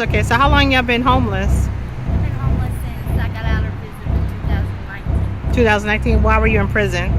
Okay, so how long y'all been homeless? I've been homeless since I got out of prison in 2019. 2019. Why were you in prison?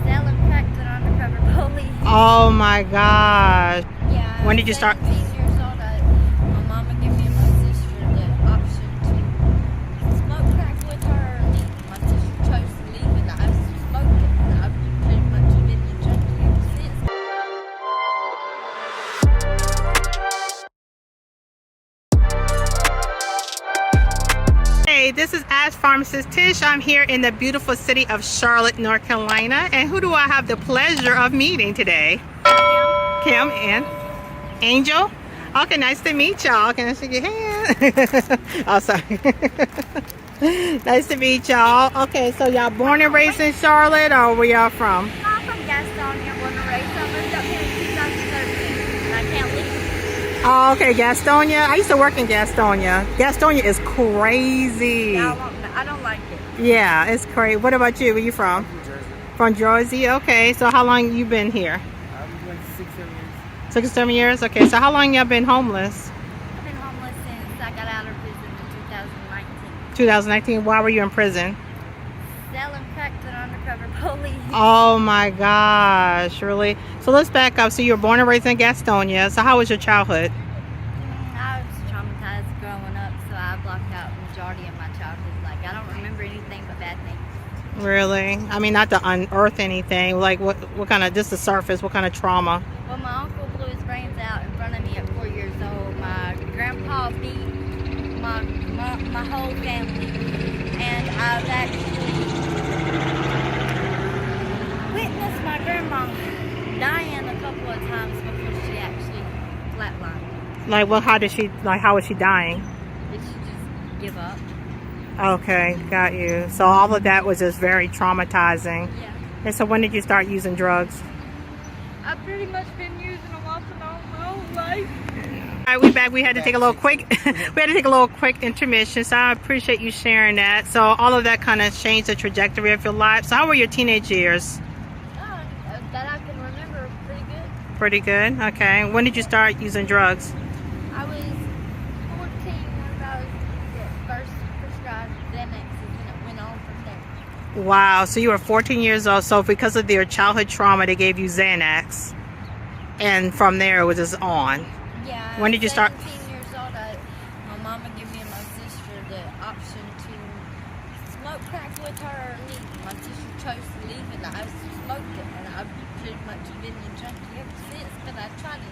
Selling crack to undercover police. Oh my gosh. Yeah, When I did you was start? 17 years old. My mama gave me and my sister the option to smoke crack with her or leave. My sister chose to leave and I smoked it. And I've pretty much been a junkie ever since. Hey, this is Ask Pharmacist Tish. I'm here in the beautiful city of Charlotte, North Carolina. And who do I have the pleasure of meeting today? Kim and Angel. Okay, nice to meet y'all. Can I shake your hand? Oh, sorry. Nice to meet y'all. Okay, so y'all born and raised in Charlotte, or where y'all from? I'm from Gastonia, born and raised. I moved up here in 2013 and I can't leave. Oh, okay, Gastonia. I used to work in Gastonia. Gastonia is crazy. Yeah, I don't like it. Yeah, it's crazy. What about you? Where you from? From Jersey. From Jersey. Okay, so how long you been here? I've been 6-7 years. 6 or 7 years. Okay, so how long y'all been homeless? I've been homeless since I got out of prison in 2019. 2019. Why were you in prison? Selling crack to undercover police. Oh my gosh, really? So let's back up. So you were born and raised in Gastonia. So how was your childhood? I was traumatized growing up, so I blocked out the majority of my childhood. Like, I don't remember anything but bad things. Really? I mean, not to unearth anything. Like what kind of, just the surface, what kind of trauma? Well, my uncle blew his brains out in front of me at 4 years old. My grandpa beat my whole family. And I've actually witnessed my grandma dying a couple of times before she actually flatlined. Like, well, how was she dying? Did she just give up? Okay, got you. So all of that was just very traumatizing. Yeah. And so when did you start using drugs? I've pretty much been using them off and on my whole life. All right, we back. We had to take a little quick intermission. So I appreciate you sharing that. So all of that kind of changed the trajectory of your life. So how were your teenage years? That I can remember pretty good. Pretty good. Okay. When did you start using drugs? I was 14 when I was first prescribed Xanax, and then it went on from there. Wow. So you were 14 years old. So because of your childhood trauma, they gave you Xanax, and from there it was just on. Yeah. When did you start? 17 years old. My mama gave me and my sister the option to smoke crack with her or leave. My sister chose to leave, and I smoked it, and I've pretty much been a junkie ever since. But I try to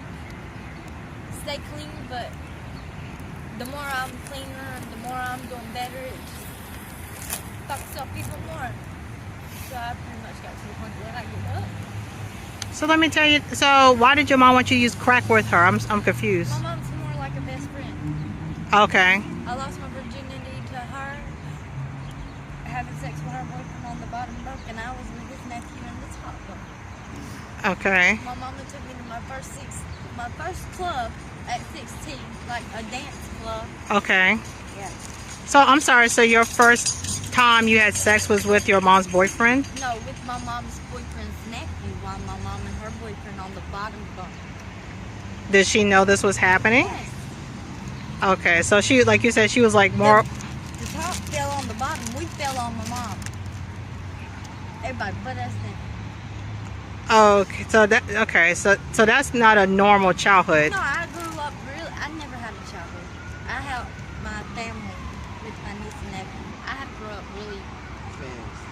stay clean, but the more I'm cleaner and the more I'm doing better, it just fucks up even more. So I pretty much got to the point that I give up. So let me tell you. So why did your mom want you to use crack with her? I'm confused. My mom's more like a best friend. Okay. I lost my virginity to her, having sex with her boyfriend on the bottom bunk, and I was with his nephew in the top bunk. Okay. My mama took me to my first club at 16, like a dance club. Okay. Yeah. So I'm sorry. So your first time you had sex was with your mom's boyfriend? No, with my mom's boyfriend's nephew, while my mom and her boyfriend on the bottom bunk. Did she know this was happening? Yes. Okay. So she, like you said, she was like more. The top fell on the bottom. We fell on my mom. Everybody but us then. Okay. So that. Okay. So that's not a normal childhood. No, I grew up really. I never had a childhood. I helped my family with my niece and nephew. I had to grow up really fast.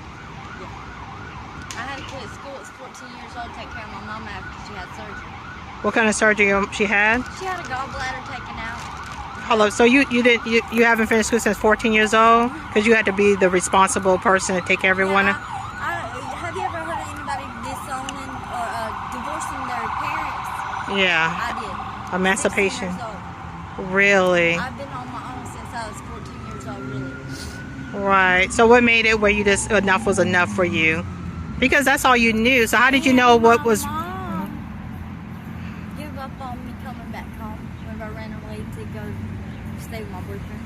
Yeah. I had to quit school at 14 years old to take care of my mom after she had surgery. What kind of surgery she had? She had a gallbladder taken out. Hello. So you haven't finished school since 14 years old because you had to be the responsible person to take care of everyone. Yeah, have you ever heard of anybody disowning or divorcing their parents? Yeah. I did. Emancipation. 16 years old. Really? I've been on my own since I was 14 years old, really. Right. So what made it where you just enough was enough for you? Because that's all you knew. So how did you know what was? My mom give up on me coming back home when I ran away to go stay with my boyfriend.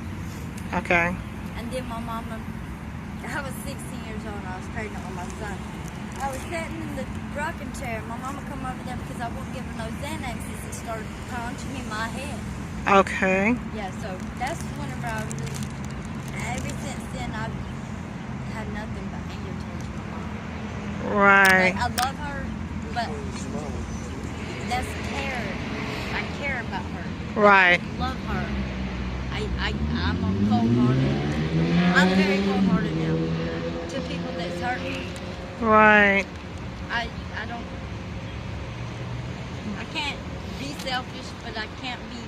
Okay. And then my mama, I was 16 years old and I was pregnant with my son. I was sitting in the rocking chair. My mama come over there because I wouldn't give her no Xanaxes and started punching me in my head. Okay. Yeah, so that's whenever I was. Ever since then, I've had nothing but anger towards my mom. Right. Like, I love her, but that's care. I care about her. Right. I love her. I'm a cold-hearted. I'm very cold-hearted now to people that's hurt me. Right. I don't. I can't be selfish, but I can't be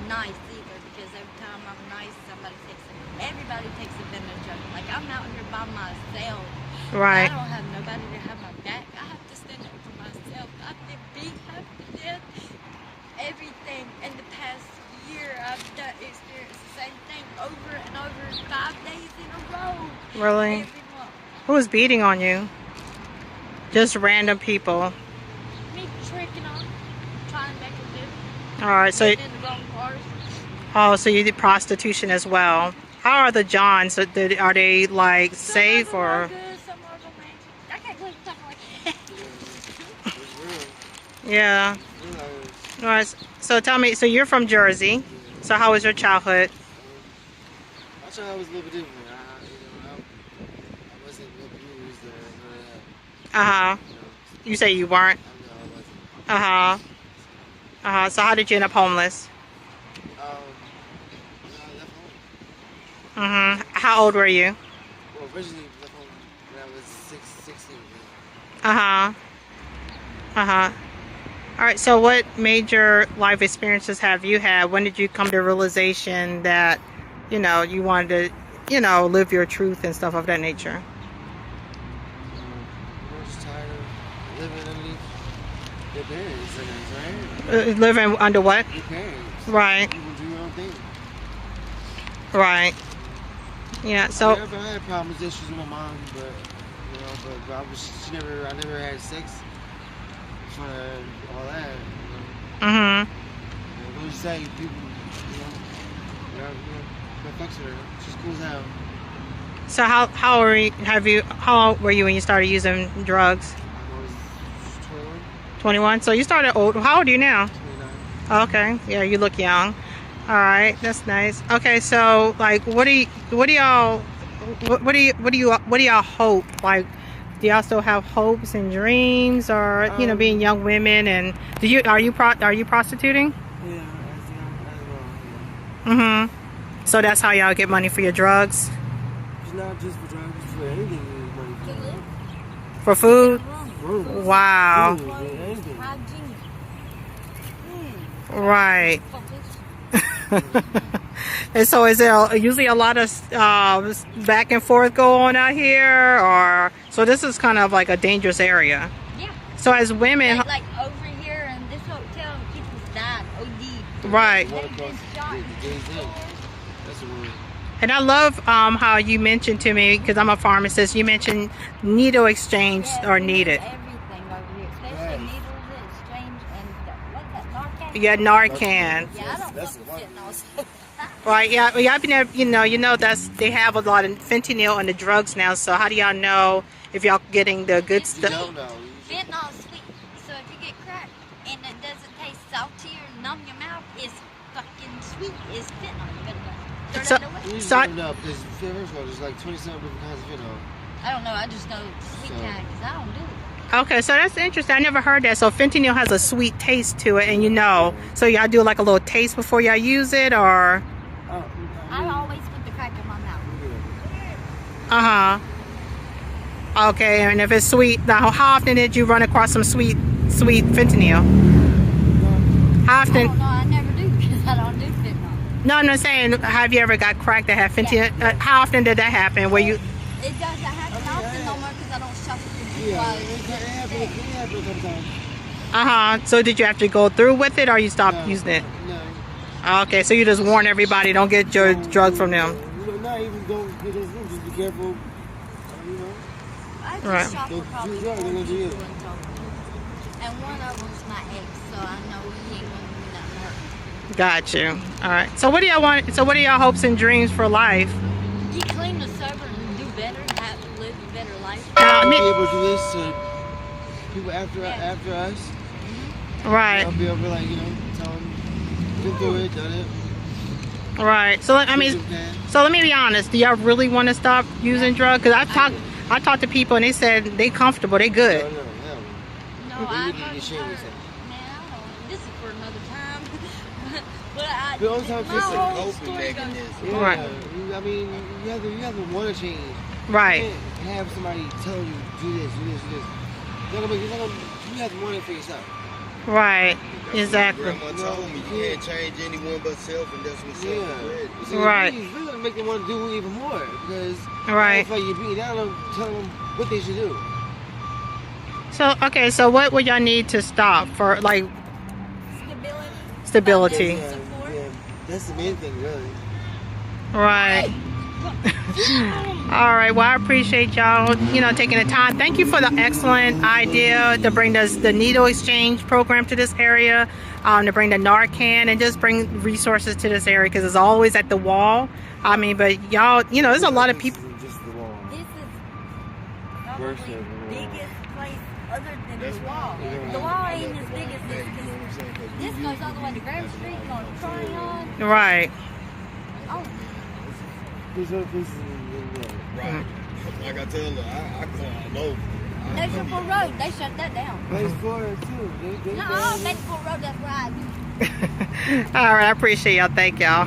nice either, because every time I'm nice, everybody takes advantage of me. Like, I'm out here by myself. Right. I don't have nobody to have my back. I have to stand up for myself. I've been beat, I've been dead. Everything in the past year, I've experienced the same thing over and over 5 days in a row. Really? Every month. Who was beating on you? Just random people. Me tricking on, trying to make a living. All right. So, Getting in the wrong cars. so you did prostitution as well. How are the Johns? Are they like Some safe of them are or? good, some of them ain't. I can't believe something like that. Yeah. All right. So tell me. So you're from Jersey. So how was your childhood? My childhood was a little bit different. I wasn't abused or Uh huh. You say you weren't. I wasn't. Uh huh. Uh huh. So how did you end up homeless? I left home. How old were you? Well, originally left home when I was 16. Uh huh. Uh huh. All right. So what major life experiences have you had? When did you come to the realization that, you know, you wanted to, you know, live your truth and stuff of that nature? I was just tired of living underneath their parents, right? Living under what? Your parents. Right. You will do your own thing. Right. Yeah. So. I had problems, issues with my mom, but you know, but I never had sex in front of all that. You know? What you say, people, that fucks with her. She's cool as hell. So how old were you when you started using drugs? I was 21, 21. So you started old. How old are you now? 29. Okay. Yeah, you look young. All right, that's nice. Okay, so like, what do y'all hope? Like, do y'all still have hopes and dreams, or you know, being young women? And are you prostituting? Yeah, as well. So that's how y'all get money for your drugs, It's not just for drugs, it's for anything. You need money To live, for food. for. Wow. Food, anything. hygiene, Right. publish. And so is there usually a lot of back and forth go on out here, or so this is kind of like a dangerous area? Yeah. So as women, Like over here in this hotel, people's died, OD. right. One across the Days Inn. That's a rule. And I love how you mentioned to me, because I'm a pharmacist, you mentioned needle exchange are needed. Everything over here, especially Right. needles, exchange, and what's that, Narcan? Yeah, Narcan. Yeah, I don't That's fuck the with fentanyl. Right, yeah, well, I've been there, you know that's they have a lot of fentanyl in the drugs now. So how do y'all know if y'all getting the good You stuff? don't know. Fentanyl's sweet, so if you get crack and it doesn't taste salty or numb your mouth, it's fucking sweet. It's fentanyl. You better go. Throw So- that away. You usually So I- don't know because first of all, there's like 27 different kinds of fentanyl. I don't know. I just know the sweet So- kind because I don't do it. Okay, so that's interesting. I never heard that. So fentanyl has a sweet taste to it, and you know, so y'all do like a little taste before y'all use it, or I always put the crack in my mouth. Okay, and if it's sweet, now how often did you run across some sweet fentanyl? How I often? don't know. I never do because I don't do fentanyl. No, I'm not saying. Have you ever got crack that had fentanyl? How often did that happen? Where you? It doesn't happen often no more because I don't shop for you. Yeah, it happened a couple times. So did you have to go through with it, or you stopped using it? No. Okay, so you just warn everybody, don't get your drug from them. Not even don't get those rooms, just be careful. You know? I just Right. shop for Don't probably do drugs, they're gonna do you. 4 people in total. And one of them's my ex, so I know he ain't gonna do nothing hurt. Got you. All right. So what do y'all want? So what are y'all hopes and dreams for life? Get clean the sober and do better, live a better life. I'll Me- be able to do this to people after us. Right. I'll be able to, like, tell them Been through it, done it. Right. So I mean, so let me be honest. Do y'all really want to stop using drugs? Because I talked to people and they said they comfortable, they good. No, No, I need to get shamed with man, I don't. This is for another time. But But also my just a whole coping story goes. mechanism. Yeah, Right. I mean, you have to want to change. Right. You can't have somebody tell you do this, do this, do this. You have to want it for yourself. Right. That's what Exactly. Grandma told me you can't change anyone but self, and that's what self is. See, Right. It's really gonna make them want to do even more because Right. it's like you're beating down them, telling them what they should do. So okay. So what would y'all need to stop for like stability? Yeah, yeah, that's the main thing, really. Right. All right. Well, I appreciate y'all, taking the time. Thank you for the excellent idea to bring the needle exchange program to this area, to bring the Narcan and just bring resources to this area because it's always at the wall. I mean, but y'all, there's a lot of people. Just the wall. This is Worse probably than the the wall. biggest place other than this wall. The wall ain't as big as this because this goes all the way to Grand Street on Tryon. Right. Oh, There's other places in there. Right. Like I tell her, I call over. National Road, they shut that down. Place Florida too. They No, National Road, that's right. All right. I appreciate y'all. Thank y'all.